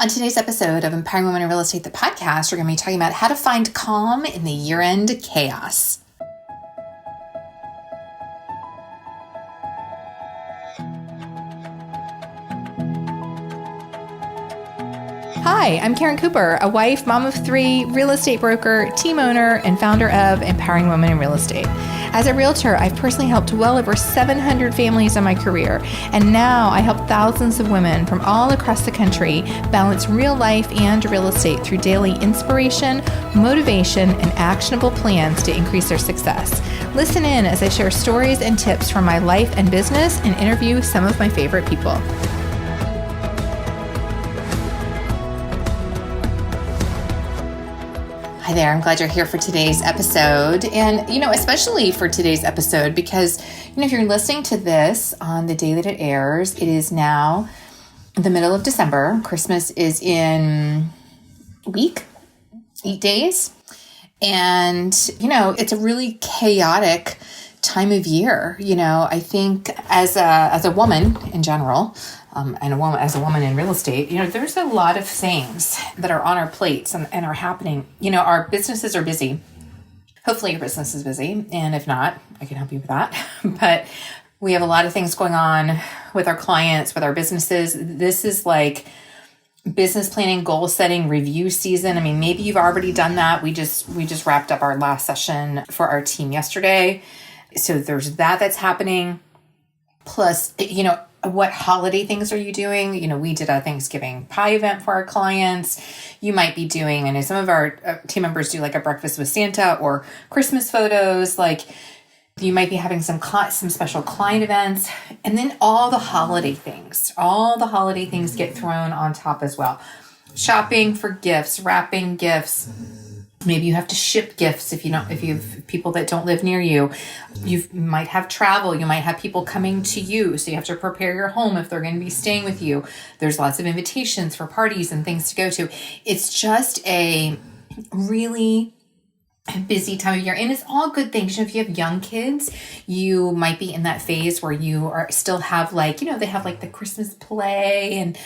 On today's episode of Empowering Women in Real Estate, the podcast, we're going to be talking about how to find calm in the year-end chaos. Hi, I'm Karen Cooper, a wife, mom of three, real estate broker, team owner, and founder of Empowering Women in Real Estate. As a realtor, I've personally helped well over 700 families in my career, and now I help thousands of women from all across the country balance real life and real estate through daily inspiration, motivation, and actionable plans to increase their success. Listen in as I share stories and tips from my life and business and interview some of my favorite people. Hi there, I'm glad you're here for today's episode. And, especially for today's episode, because, if you're listening to this on the day that it airs, it is now the middle of December. Christmas is in a week, 8 days. And, it's a really chaotic time of year. I think as a woman in general, and as a woman in real estate, there's a lot of things that are on our plates and are happening. Our businesses are busy. Hopefully your business is busy. And if not, I can help you with that. But we have a lot of things going on with our clients, with our businesses. This is like business planning, goal setting, review season. I mean, maybe you've already done that. We just wrapped up our last session for our team yesterday. So there's that's happening. Plus, what holiday things are you doing? We did a Thanksgiving pie event for our clients. You might be doing, I know some of our team members do like a breakfast with Santa or Christmas photos. Like you might be having some special client events. And then all the holiday things get thrown on top as well. Shopping for gifts, wrapping gifts. Maybe you have to ship gifts if you have people that don't live near you. You might have travel. You might have people coming to you. So you have to prepare your home if they're going to be staying with you. There's lots of invitations for parties and things to go to. It's just a really busy time of year. And it's all good things. If you have young kids, you might be in that phase where you are still have they have like the Christmas play. And,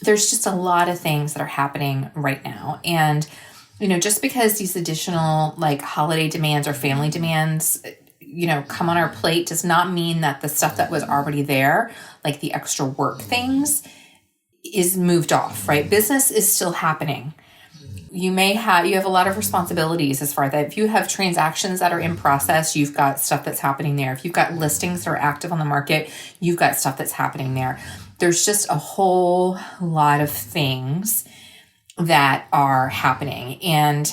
there's just a lot of things that are happening right now. And, just because these additional holiday demands or family demands, come on our plate does not mean that the stuff that was already there, like the extra work things, is moved off, right? Business is still happening. You have a lot of responsibilities as far as that. If you have transactions that are in process, you've got stuff that's happening there. If you've got listings that are active on the market, you've got stuff that's happening there. There's just a whole lot of things that are happening. And,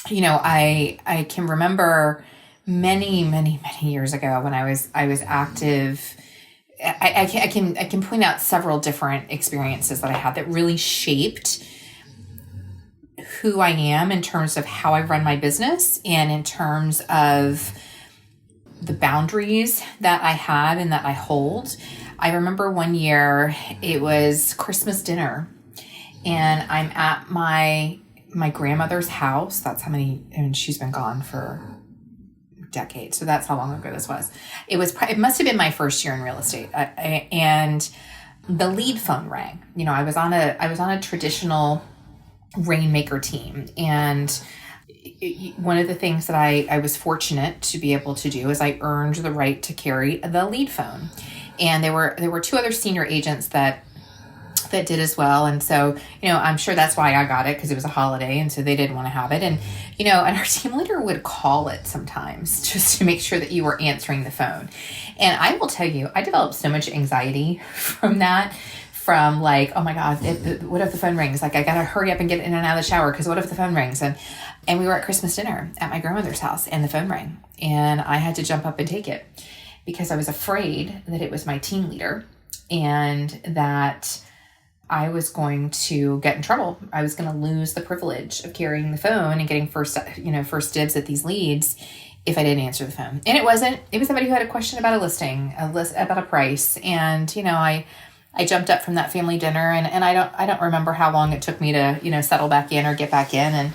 I can remember many, many, many years ago when I was active. I can point out several different experiences that I had that really shaped who I am in terms of how I run my business and in terms of the boundaries that I have and that I hold. I remember one year it was Christmas dinner and I'm at my grandmother's house. That's how many, and she's been gone for decades. So that's how long ago this was. It must have been my first year in real estate. And the lead phone rang. I was on a traditional rainmaker team. And one of the things that I was fortunate to be able to do is I earned the right to carry the lead phone. And there were two other senior agents that did as well. And so, I'm sure that's why I got it, because it was a holiday. And so they didn't want to have it. And, and our team leader would call it sometimes just to make sure that you were answering the phone. And I will tell you, I developed so much anxiety from that. From oh my God, what if the phone rings? I got to hurry up and get in and out of the shower because what if the phone rings? And we were at Christmas dinner at my grandmother's house and the phone rang and I had to jump up and take it because I was afraid that it was my team leader and that I was going to get in trouble. I was going to lose the privilege of carrying the phone and getting first dibs at these leads if I didn't answer the phone. And it was somebody who had a question about a listing, about a price. And, I jumped up from that family dinner and I don't remember how long it took me to, settle back in or get back in.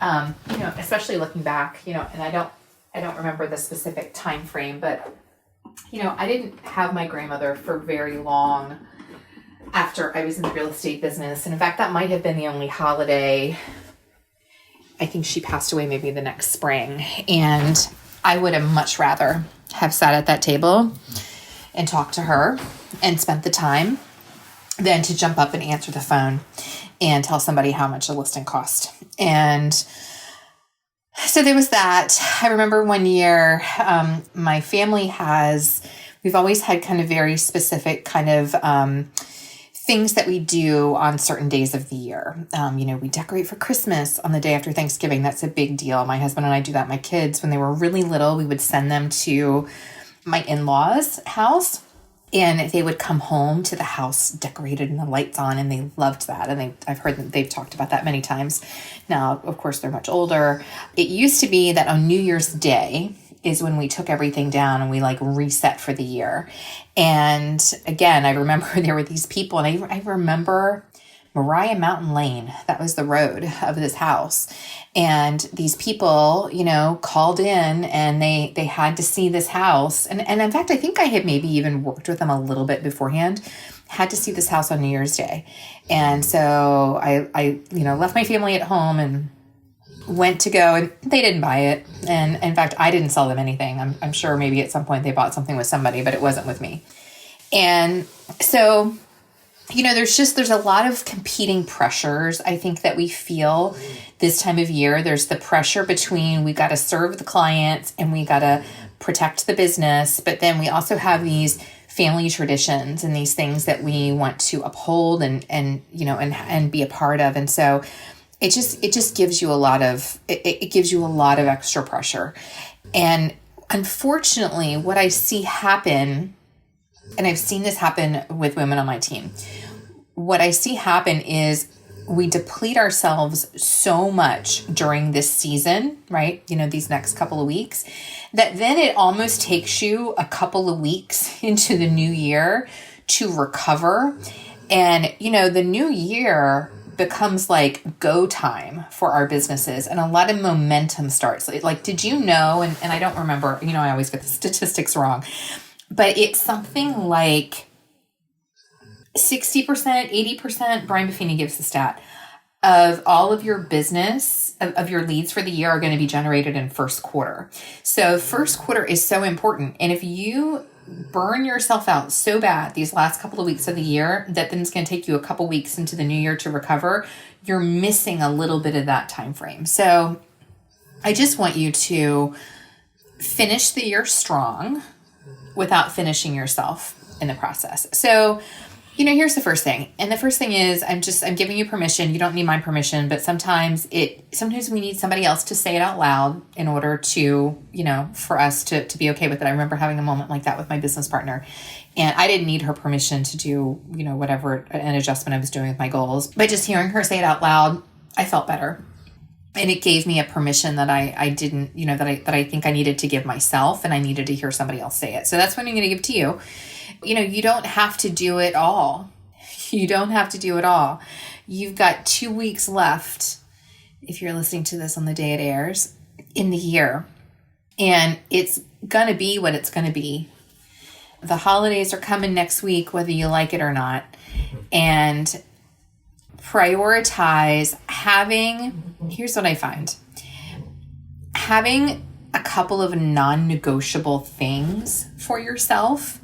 And, especially looking back, and I don't remember the specific time frame, but, I didn't have my grandmother for very long after I was in the real estate business. And in fact, that might have been the only holiday. I think she passed away maybe the next spring. And I would have much rather have sat at that table and talked to her and spent the time than to jump up and answer the phone and tell somebody how much a listing cost. And so there was that. I remember one year, my family we've always had kind of very specific kind of things that we do on certain days of the year. We decorate for Christmas on the day after Thanksgiving. That's a big deal. My husband and I do that. My kids, when they were really little, we would send them to my in-laws' house. And they would come home to the house decorated and the lights on, and they loved that. And I've heard that they've talked about that many times. Now, of course, they're much older. It used to be that on New Year's Day is when we took everything down and we reset for the year. And again, I remember there were these people, and I remember Mariah Mountain Lane. That was the road of this house. And these people, called in and they had to see this house. And in fact, I think I had maybe even worked with them a little bit beforehand, had to see this house on New Year's Day. And so I left my family at home and went to go, and they didn't buy it. And in fact, I didn't sell them anything. I'm sure maybe at some point they bought something with somebody, but it wasn't with me. And so there's a lot of competing pressures, I think, that we feel this time of year. There's the pressure between we got to serve the clients and we got to protect the business. But then we also have these family traditions and these things that we want to uphold and be a part of. And so it just gives you a lot of, it gives you a lot of extra pressure. And unfortunately, what I see happen, and I've seen this happen with women on my team, what I see happen is we deplete ourselves so much during this season, right? These next couple of weeks, that then it almost takes you a couple of weeks into the new year to recover. And, the new year becomes like go time for our businesses, and a lot of momentum starts. Did you know, and I don't remember, I always get the statistics wrong, but it's something like 60%, 80%, Brian Buffini gives the stat, of all of your business, of your leads for the year are going to be generated in first quarter. So first quarter is so important. And if you burn yourself out so bad these last couple of weeks of the year that then it's going to take you a couple weeks into the new year to recover, you're missing a little bit of that time frame. So I just want you to finish the year strong without finishing yourself in the process. So here's the first thing. And the first thing is I'm giving you permission. You don't need my permission, but sometimes we need somebody else to say it out loud in order to, for us to be okay with it. I remember having a moment like that with my business partner, and I didn't need her permission to do, whatever an adjustment I was doing with my goals, but just hearing her say it out loud, I felt better. And it gave me a permission that I didn't, that I think I needed to give myself, and I needed to hear somebody else say it. So that's what I'm going to give to you. You don't have to do it all. You don't have to do it all. You've got 2 weeks left, if you're listening to this on the day it airs, in the year. And it's going to be what it's going to be. The holidays are coming next week, whether you like it or not. And prioritize here's what I find. Having a couple of non-negotiable things for yourself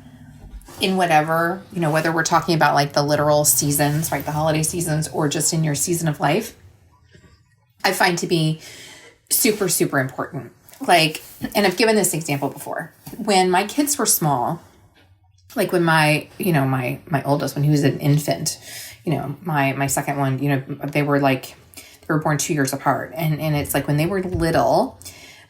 in whatever, whether we're talking about the literal seasons, right? The holiday seasons, or just in your season of life, I find to be super, super important. And I've given this example before. When my kids were small, when my oldest, when he was an infant, my second one, they were born 2 years apart. And it's when they were little,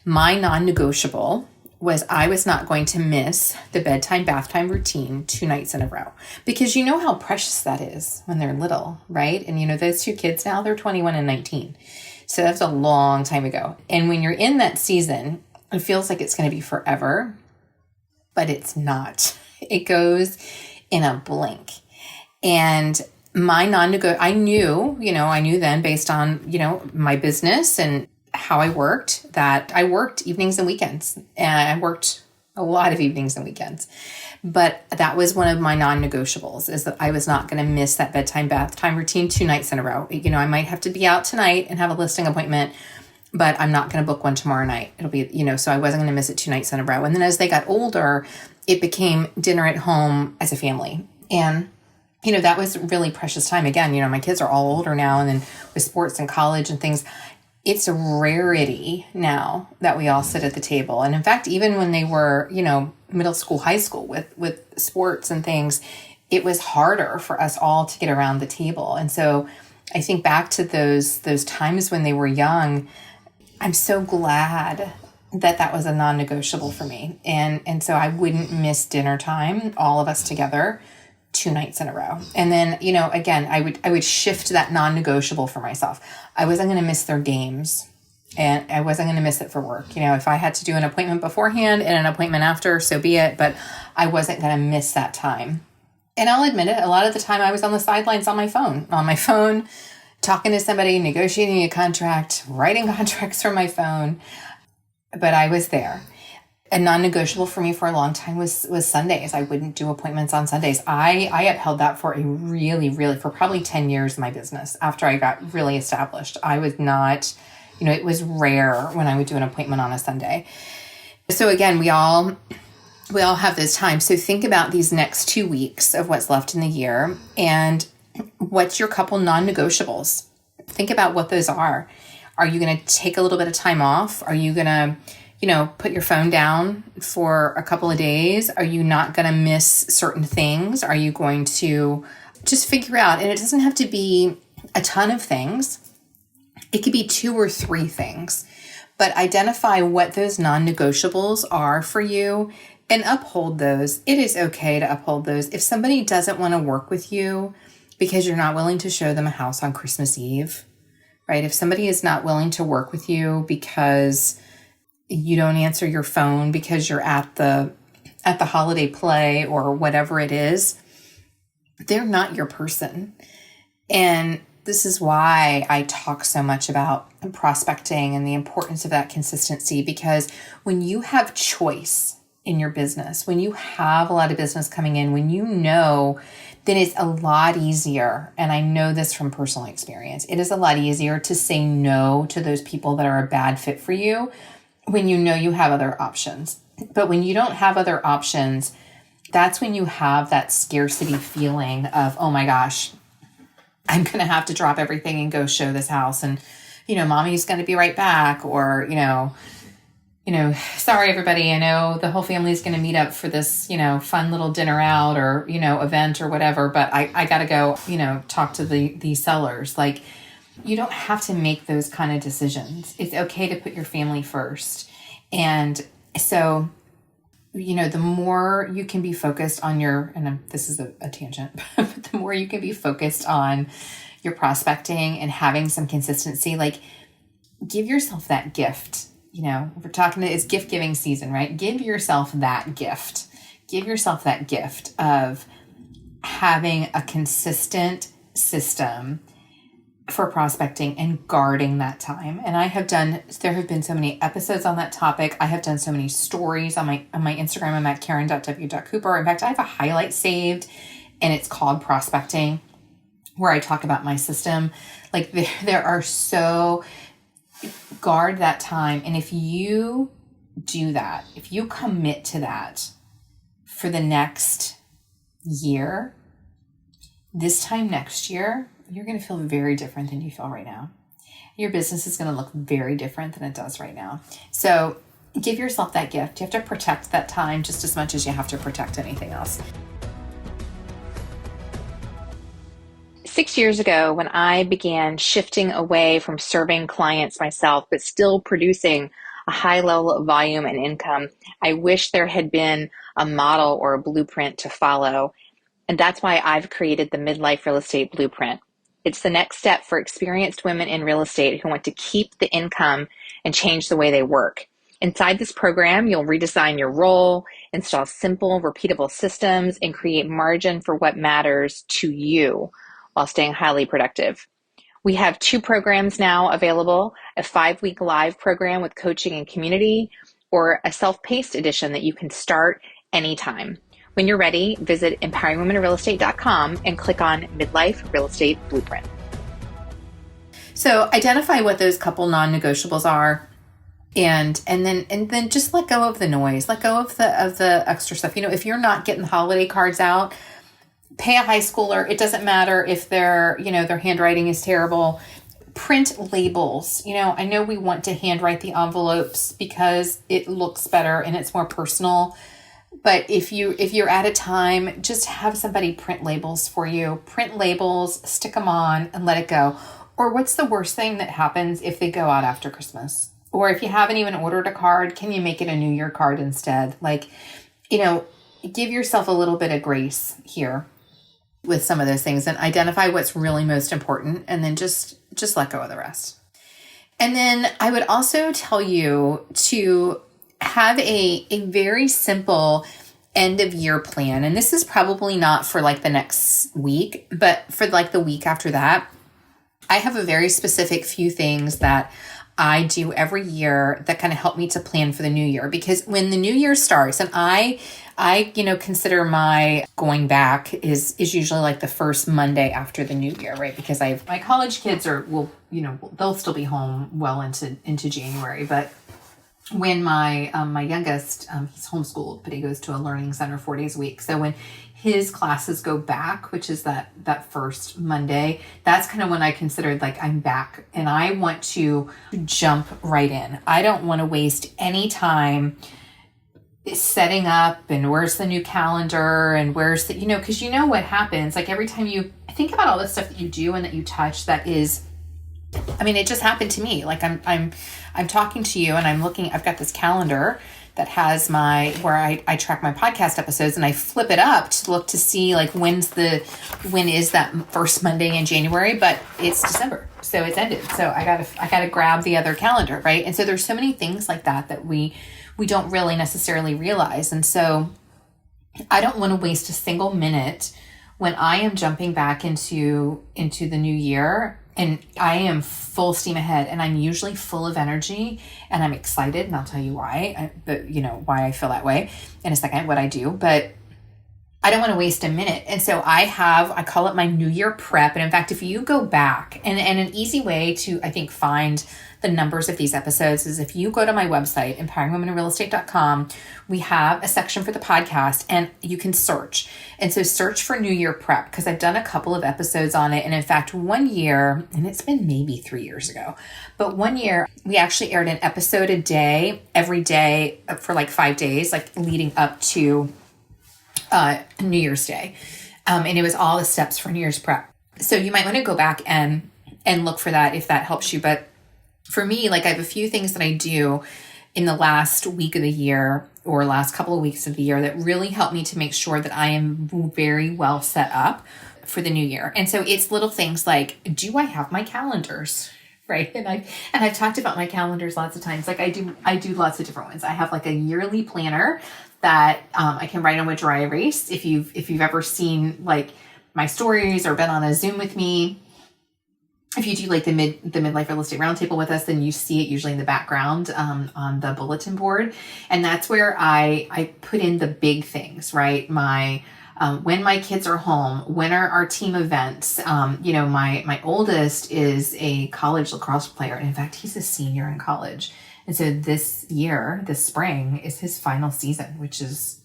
my non-negotiable was I was not going to miss the bedtime, bath time routine 2 nights in a row. Because you know how precious that is when they're little, right? And those 2 kids now, they're 21 and 19. So that's a long time ago. And when you're in that season, it feels like it's going to be forever, but it's not. It goes in a blink. And my I knew then based on, my business and how I worked, that I worked evenings and weekends, and I worked a lot of evenings and weekends. But that was one of my non-negotiables, is that I was not going to miss that bedtime bath time routine 2 nights in a row. I might have to be out tonight and have a listing appointment, but I'm not going to book one tomorrow night. It'll be, so I wasn't going to miss it 2 nights in a row. And then as they got older, it became dinner at home as a family. And that was really precious time. Again, my kids are all older now, and then with sports and college and things, it's a rarity now that we all sit at the table. And in fact, even when they were, middle school, high school with sports and things, it was harder for us all to get around the table. And so I think back to those times when they were young. I'm so glad that was a non-negotiable for me. And so I wouldn't miss dinner time, all of us together, 2 nights in a row. And then, again, I would shift that non-negotiable for myself. I wasn't going to miss their games, and I wasn't going to miss it for work. If I had to do an appointment beforehand and an appointment after, so be it, but I wasn't going to miss that time. And I'll admit it, a lot of the time I was on the sidelines on my phone, talking to somebody, negotiating a contract, writing contracts from my phone, but I was there. A non-negotiable for me for a long time was Sundays. I wouldn't do appointments on Sundays. I upheld that for for probably 10 years in my business. After I got really established, I was not, it was rare when I would do an appointment on a Sunday. So again, we all have those times. So think about these next 2 weeks of what's left in the year, and what's your couple non-negotiables? Think about what those are. Are you going to take a little bit of time off? Are you going to put your phone down for a couple of days? Are you not going to miss certain things? Are you going to just figure out, and it doesn't have to be a ton of things. It could be 2 or 3 things, but identify what those non-negotiables are for you and uphold those. It is okay to uphold those. If somebody doesn't want to work with you because you're not willing to show them a house on Christmas Eve, right? If somebody is not willing to work with you because you don't answer your phone because you're at the holiday play or whatever it is, they're not your person. And this is why I talk so much about prospecting and the importance of that consistency, because when you have choice in your business, when you have a lot of business coming in, then it's a lot easier. And I know this from personal experience. It is a lot easier to say no to those people that are a bad fit for you when you have other options. But when you don't have other options, that's when you have that scarcity feeling of, oh my gosh, I'm going to have to drop everything and go show this house. And, mommy's going to be right back. Or, sorry, everybody, I know the whole family is going to meet up for this, fun little dinner out or, event or whatever, but I got to go, talk to the sellers. Like, you don't have to make those kind of decisions. It's okay to put your family first. And so, the more you can be focused on this is a tangent, but the more you can be focused on your prospecting and having some consistency, like, give yourself that gift. It's gift giving season, right? Give yourself that gift. Give yourself that gift of having a consistent system for prospecting and guarding that time. And there have been so many episodes on that topic. I have done so many stories on my Instagram. I'm at karen.w.cooper. In fact, I have a highlight saved, and it's called Prospecting, where I talk about my system. Like, there are guard that time. And if you do that, if you commit to that for the next year, this time next year, you're going to feel very different than you feel right now. Your business is going to look very different than it does right now. So give yourself that gift. You have to protect that time just as much as you have to protect anything else. 6 years ago, when I began shifting away from serving clients myself, but still producing a high level of volume and income, I wish there had been a model or a blueprint to follow. And that's why I've created the Midlife Real Estate Blueprint. It's the next step for experienced women in real estate who want to keep the income and change the way they work. Inside this program, you'll redesign your role, install simple, repeatable systems, and create margin for what matters to you while staying highly productive. We have 2 programs now available, a 5-week live program with coaching and community, or a self-paced edition that you can start anytime. When you're ready, visit empoweringwomeninrealestate.com and click on Midlife Real Estate Blueprint. So identify what those couple non-negotiables are, and then just let go of the noise, let go of the extra stuff. If you're not getting the holiday cards out, pay a high schooler. It doesn't matter if their handwriting is terrible. Print labels. I know we want to handwrite the envelopes because it looks better and it's more personal. But if you're at a time, just have somebody print labels for you. Print labels, stick them on, and let it go. Or what's the worst thing that happens if they go out after Christmas? Or if you haven't even ordered a card, can you make it a New Year card instead? Give yourself a little bit of grace here with some of those things and identify what's really most important, and then just let go of the rest. And then I would also tell you to have a very simple end of year plan. And this is probably not for the next week, but for the week after that. I have a very specific few things that I do every year that kind of help me to plan for the new year, because when the new year starts, and I consider my going back is usually the first Monday after the new year, right? Because my college kids they'll still be home well into January, but when my youngest, he's homeschooled, but he goes to a learning center 4 days a week. So when his classes go back, which is that first Monday, that's kind of when I considered I'm back, and I want to jump right in. I don't want to waste any time setting up and where's the new calendar and where's the, because what happens, every time you think about all the stuff that you do and that you touch, that is, it just happened to me. I'm talking to you and I'm looking, I've got this calendar that has where I track my podcast episodes, and I flip it up to look to see when is that first Monday in January, but it's December. So it's ended. So I gotta grab the other calendar, right? And so there's so many things like that we don't really necessarily realize. And so I don't want to waste a single minute when I am jumping back into the new year, and I am full steam ahead, and I'm usually full of energy and I'm excited, and I'll tell you why, why I feel that way in a second, what I do, but I don't want to waste a minute. And so I call it my New Year prep. And in fact, if you go back, and an easy way to, I think, find the numbers of these episodes is if you go to my website, empoweringwomeninrealestate.com, we have a section for the podcast, and you can search. And so search for New Year prep, because I've done a couple of episodes on it. And in fact, one year, and it's been maybe 3 years ago, but one year we actually aired an episode a day, every day for 5 days, leading up to New Year's Day. And it was all the steps for New Year's prep. So you might want to go back and look for that if that helps you. But for me, I have a few things that I do in the last week of the year or last couple of weeks of the year that really help me to make sure that I am very well set up for the new year. And so it's little things like, do I have my calendars? Right. And I've talked about my calendars lots of times. I do lots of different ones. I have a yearly planner that I can write on with dry erase. If you've ever seen my stories or been on a Zoom with me, if you do the Midlife Real Estate Roundtable with us, then you see it usually in the background on the bulletin board. And that's where I put in the big things, right? When my kids are home, when are our team events? My oldest is a college lacrosse player. And in fact, he's a senior in college. And so this spring is his final season, which is,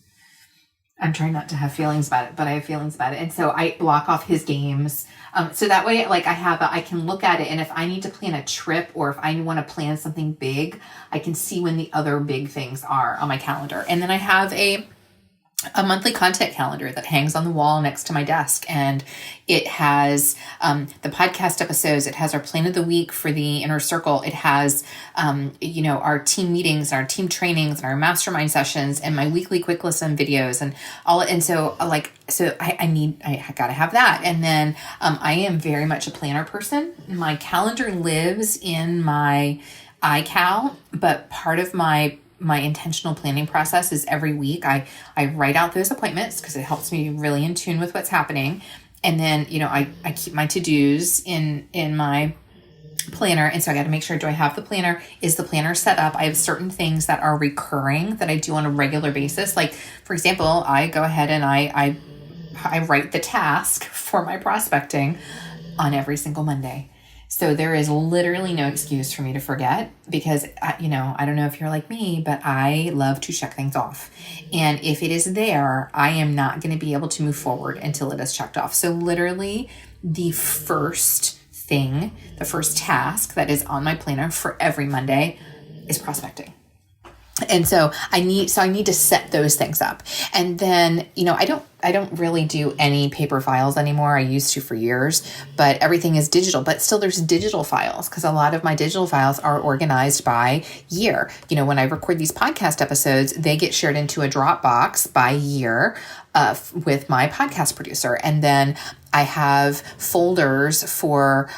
I'm trying not to have feelings about it, but I have feelings about it. And so I block off his games. So that way, I can look at it. And if I need to plan a trip, or if I want to plan something big, I can see when the other big things are on my calendar. And then I have a monthly content calendar that hangs on the wall next to my desk. And it has the podcast episodes. It has our plan of the week for the inner circle. It has, our team meetings, our team trainings, and our mastermind sessions, and my weekly quick listen videos, and all. And so I gotta have that. And then I am very much a planner person. My calendar lives in my iCal, but part of my intentional planning process is every week I write out those appointments, because it helps me be really in tune with what's happening. And then, I keep my to-dos in my planner. And so I got to make sure, do I have the planner? Is the planner set up? I have certain things that are recurring that I do on a regular basis. Like, for example, I go ahead and I write the task for my prospecting on every single Monday. So there is literally no excuse for me to forget, because, I don't know if you're like me, but I love to check things off. And if it is there, I am not going to be able to move forward until it is checked off. So literally the first task that is on my planner for every Monday is prospecting. And so I need to set those things up. And then, I don't really do any paper files anymore. I used to for years, but everything is digital. But still there's digital files, because a lot of my digital files are organized by year. When I record these podcast episodes, they get shared into a Dropbox by year with my podcast producer. And then I have folders for,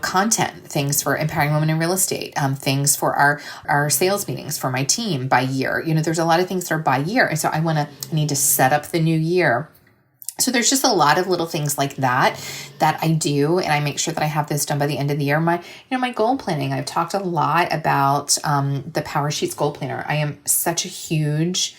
content, things for empowering women in real estate, things for our sales meetings for my team by year. There's a lot of things that are by year. And so I need to set up the new year. So there's just a lot of little things like that I do. And I make sure that I have this done by the end of the year. My goal planning, I've talked a lot about, the Power Sheets goal planner. I am such a huge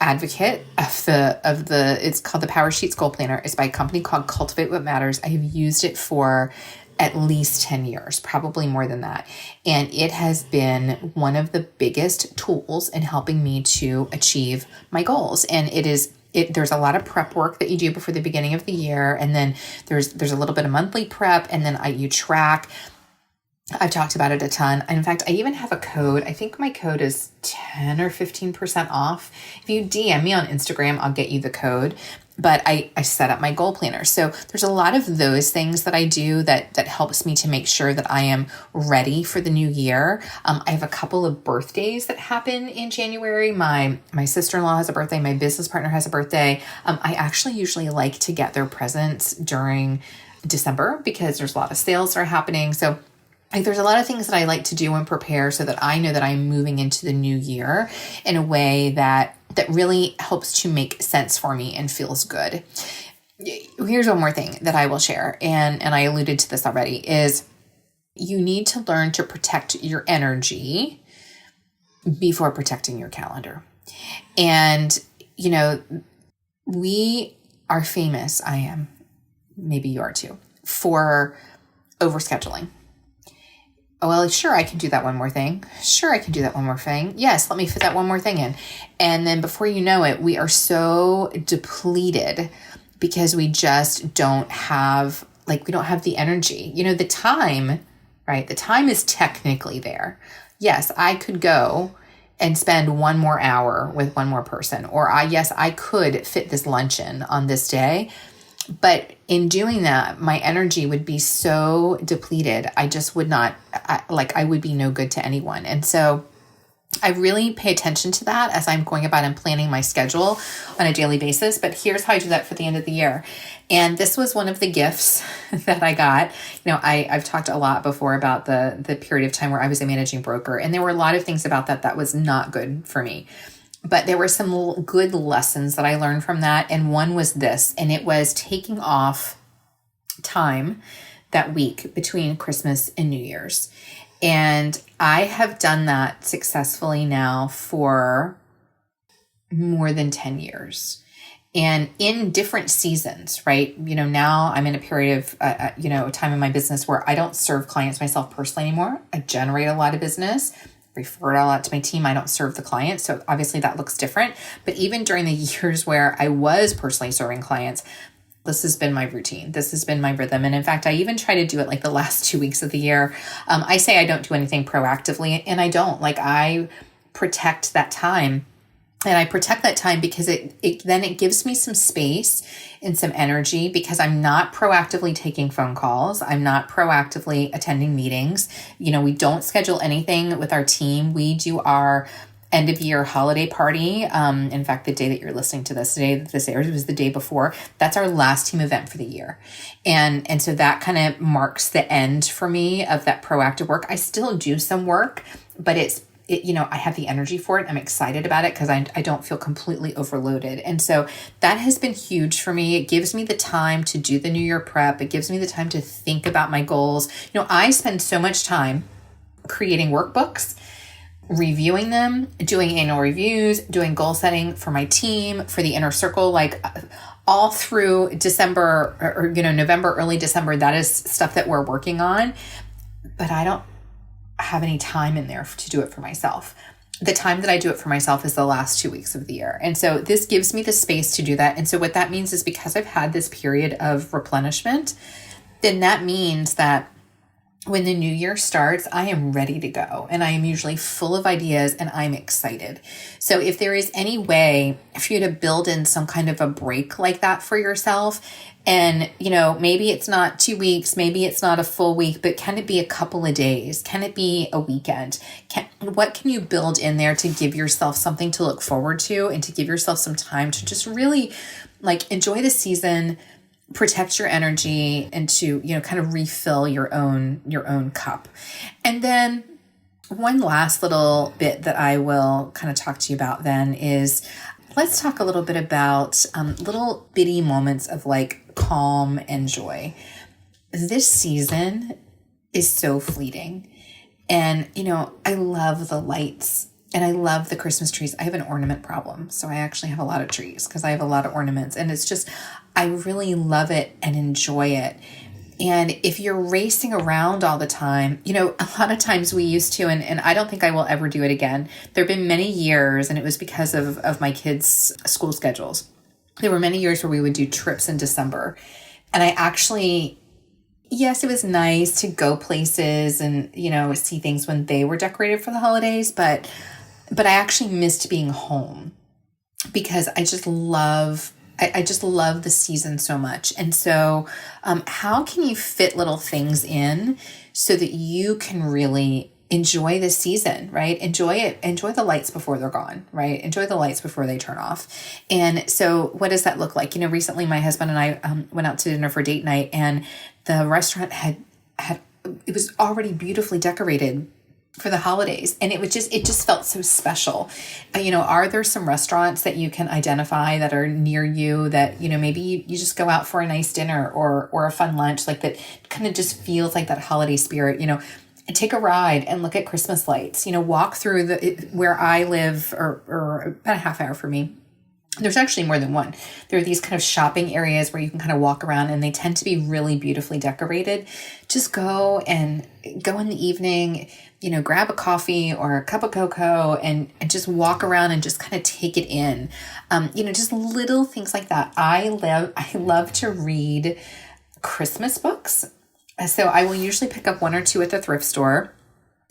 advocate of it's called the Power Sheets Goal Planner. It's by a company called Cultivate What Matters. I have used it for at least 10 years, probably more than that. And it has been one of the biggest tools in helping me to achieve my goals. And there's a lot of prep work that you do before the beginning of the year. And then there's a little bit of monthly prep, and then you track. I've talked about it a ton. In fact, I even have a code. I think my code is 10 or 15% off. If you DM me on Instagram, I'll get you the code. But I set up my goal planner. So there's a lot of those things that I do that helps me to make sure that I am ready for the new year. I have a couple of birthdays that happen in January. My sister-in-law has a birthday. My business partner has a birthday. I actually usually like to get their presents during December, because there's a lot of sales that are happening. So there's a lot of things that I like to do and prepare so that I know that I'm moving into the new year in a way that really helps to make sense for me and feels good. Here's one more thing that I will share, and I alluded to this already, is you need to learn to protect your energy before protecting your calendar. And, we are famous, I am, maybe you are too, for overscheduling. Oh, well, sure, I can do that one more thing. Sure, I can do that one more thing. Yes, let me fit that one more thing in. And then before you know it, we are so depleted because we just don't have, we don't have the energy. The time, right? The time is technically there. Yes, I could go and spend one more hour with one more person. Or I could fit this luncheon on this day. But in doing that, my energy would be so depleted. I just would not, I would be no good to anyone. And so I really pay attention to that as I'm going about and planning my schedule on a daily basis. But here's how I do that for the end of the year. And this was one of the gifts that I got. I've talked a lot before about the period of time where I was a managing broker. And there were a lot of things about that was not good for me. But there were some good lessons that I learned from that. And one was this, and it was taking off time that week between Christmas and New Year's. And I have done that successfully now for more than 10 years. And in different seasons, right? Now I'm in a period of, a time in my business where I don't serve clients myself personally anymore. I generate a lot of business, refer it all out to my team. I don't serve the clients. So obviously that looks different. But even during the years where I was personally serving clients, this has been my routine. This has been my rhythm. And in fact, I even try to do it the last 2 weeks of the year. I say I don't do anything proactively, and I don't. I protect that time. And I protect that time because it gives me some space and some energy, because I'm not proactively taking phone calls. I'm not proactively attending meetings. We don't schedule anything with our team. We do our end of year holiday party. In fact, the day that you're listening to this, today that this airs, was the day before. That's our last team event for the year. And so that kind of marks the end for me of that proactive work. I still do some work, but it's I have the energy for it. I'm excited about it because I don't feel completely overloaded. And so that has been huge for me. It gives me the time to do the New Year prep. It gives me the time to think about my goals. I spend so much time creating workbooks, reviewing them, doing annual reviews, doing goal setting for my team, for the inner circle, like all through December or November, early December. That is stuff that we're working on, but I don't have any time in there to do it for myself. The time that I do it for myself is the last 2 weeks of the year. And so this gives me the space to do that. And so what that means is, because I've had this period of replenishment, then that means that when the new year starts, I am ready to go, and I am usually full of ideas, and I'm excited. So if there is any way for you to build in some kind of a break like that for yourself, and, maybe it's not 2 weeks, maybe it's not a full week, but can it be a couple of days? Can it be a weekend? What can you build in there to give yourself something to look forward to, and to give yourself some time to just really enjoy the season, protect your energy, and to, kind of refill your own cup. And then one last little bit that I will kind of talk to you about then is, let's talk a little bit about little bitty moments of calm and joy. This season is so fleeting. And, I love the lights and I love the Christmas trees. I have an ornament problem. So I actually have a lot of trees because I have a lot of ornaments, and it's just, I really love it and enjoy it. And if you're racing around all the time, a lot of times we used to, and I don't think I will ever do it again. There have been many years, and it was because of my kids' school schedules. There were many years where we would do trips in December. And I actually, yes, it was nice to go places and, see things when they were decorated for the holidays, but I actually missed being home because I just love the season so much. And so how can you fit little things in so that you can really enjoy the season, right? Enjoy it. Enjoy the lights before they're gone, right? Enjoy the lights before they turn off. And so what does that look like? Recently my husband and I went out to dinner for date night, and the restaurant it was already beautifully decorated for the holidays. And it just felt so special. Are there some restaurants that you can identify that are near you that, maybe you just go out for a nice dinner or a fun lunch, that kind of just feels like that holiday spirit, and take a ride and look at Christmas lights, walk through where I live, or about a half hour for me. There's actually more than one. There are these kind of shopping areas where you can kind of walk around, and they tend to be really beautifully decorated. Just go in the evening, grab a coffee or a cup of cocoa and just walk around and just kind of take it in. Just little things like that. I love to read Christmas books. So I will usually pick up one or two at the thrift store.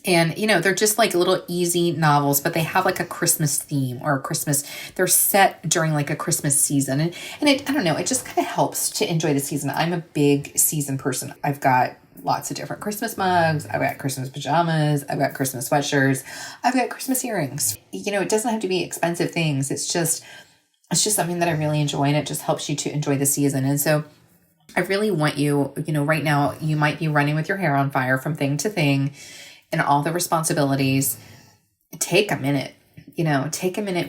And, they're just little easy novels, but they have a Christmas theme or they're set during a Christmas season. And I don't know, it just kind of helps to enjoy the season. I'm a big season person. I've got lots of different Christmas mugs. I've got Christmas pajamas. I've got Christmas sweatshirts. I've got Christmas earrings. It doesn't have to be expensive things. It's just something that I really enjoy, and it just helps you to enjoy the season. And so I really want you, right now you might be running with your hair on fire from thing to thing and all the responsibilities. Take a minute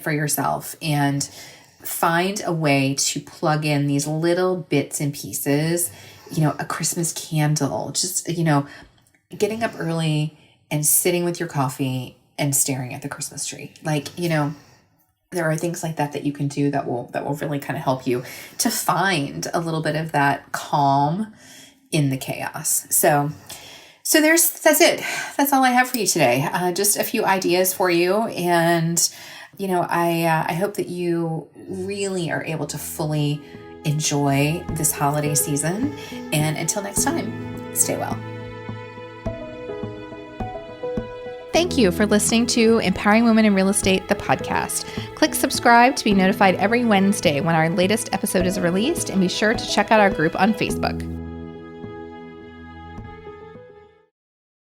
for yourself and find a way to plug in these little bits and pieces, a Christmas candle, just, getting up early and sitting with your coffee and staring at the Christmas tree. There are things like that you can do that will really kind of help you to find a little bit of that calm in the chaos. So that's it. That's all I have for you today. Just a few ideas for you. And, I hope that you really are able to fully enjoy this holiday season. And until next time, stay well. Thank you for listening to Empowering Women in Real Estate, the podcast. Click subscribe to be notified every Wednesday when our latest episode is released, and be sure to check out our group on Facebook.